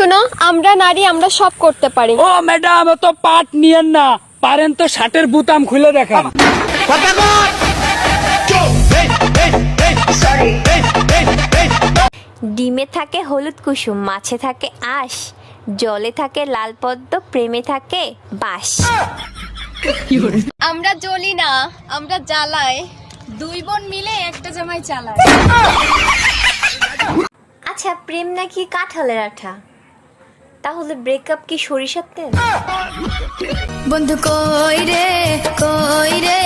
শোনো, আমরা নারী, আমরা সব করতে পারি। ও ম্যাডাম, তো পাট নিয়েন না, পারেন তো শার্টের বুতাম খুলে দেখান। ডিমে থাকে হলুদ কুসুম, মাছে থাকে আঁশ, জলে থাকে লাল পদ্ম, প্রেমে থাকে বাস। আমরা জ্বলি না, আমরা জ্বালাই, দুই বোন মিলে একটা জামাই চালায়। আচ্ছা, প্রেম নাকি কাঁঠালের আঠা, তাহলে ব্রেকআপ কি সরিষার তেল? বন্ধু কই রে কই রে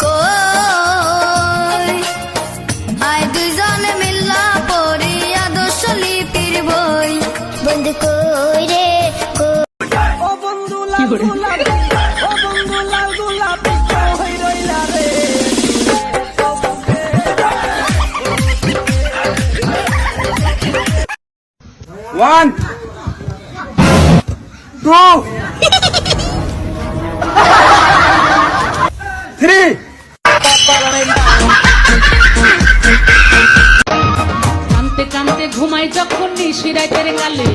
কই, আয় দুইজনে মিল্লা পড়ি আদর্শ লিপির বই। বন্ধু কই রে কই, ও বন্ধু লাল গোলাপ, ও বন্ধু লাল গোলাপ হই রইলা রে। One, two, three. কানতে কানতে ঘুমাই যখন নিশিরাতের কালে,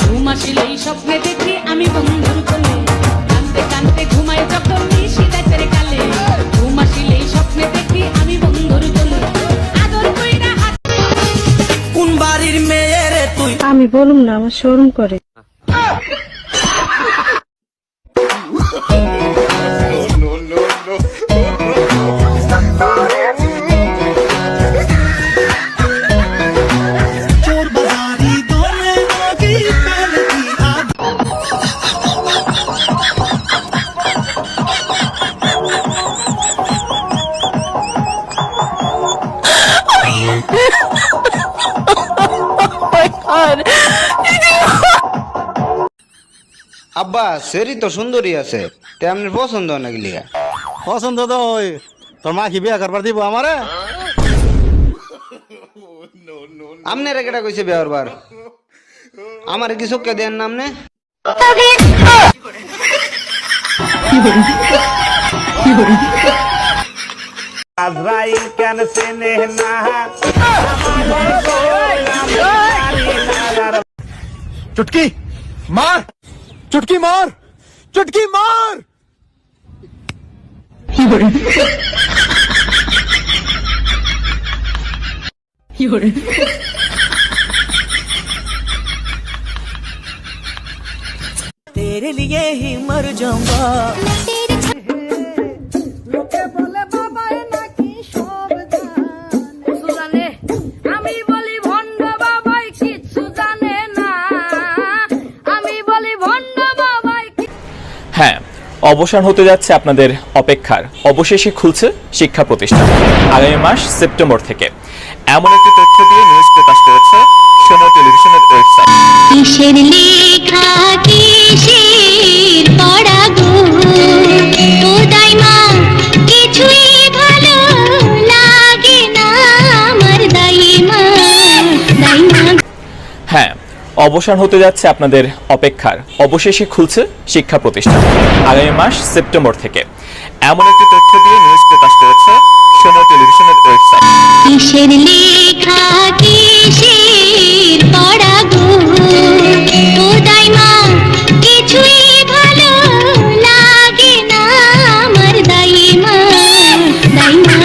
ঘুম আসিলেই স্বপ্নে দেখি আমি বন্ধুর কোলে। কানতে কানতে ঘুমাই যখন নিশিরাতের কালে, ঘুম আসিলেই স্বপ্নে দেখি আমি বন্ধুর কোলে। আদর কইরা হাত কোন বাড়ির মেয়ে রে তুই? আমি বলুম না, আমার শরম করে। আব্বা সেরি তো সুন্দরী আছে, তেমনি পছন্দ নাকি লিয়া? পছন্দ তো ওই তোর মা কি বিয়া করবার দিব আমারে? আমনে রে কেটা কইছে বিয়ার বার? আমারে কি চোখকে দেন না আমনে? আজরাইল কেন চেনে না? চুটকি মার, চুটকি মার, চুটকি মার। तेरे लिए ही मर जाऊंगा। আমি বলি ভণ্ড বাবাই কিচ্ছু জানে না, আমি বলি ভণ্ড বাবাই। হ্যাঁ, অবসান হতে যাচ্ছে আপনাদের অপেক্ষার। অবশেষে খুলছে শিক্ষা প্রতিষ্ঠান আগামী মাস সেপ্টেম্বর থেকে। এমন একটি তথ্য দিয়ে নিউজ প্রকাশ করেছে সময় টেলিভিশনের ওয়েবসাইট। কিসের লেখা কিসের পড়া গো, খোদাই মা কিছুই ভালো লাগে না আমার দাইমা দাইমা। হ্যাঁ, অবসান হতে যাচ্ছে আপনাদের অপেক্ষার। অবশেষে খুলছে শিক্ষা প্রতিষ্ঠান আগামী মাস সেপ্টেম্বর থেকে। এমন একটি তথ্য দিয়ে নিউজ প্রকাশ করেছে সময় টেলিভিশনের ওয়েবসাইট। কিসের লেখা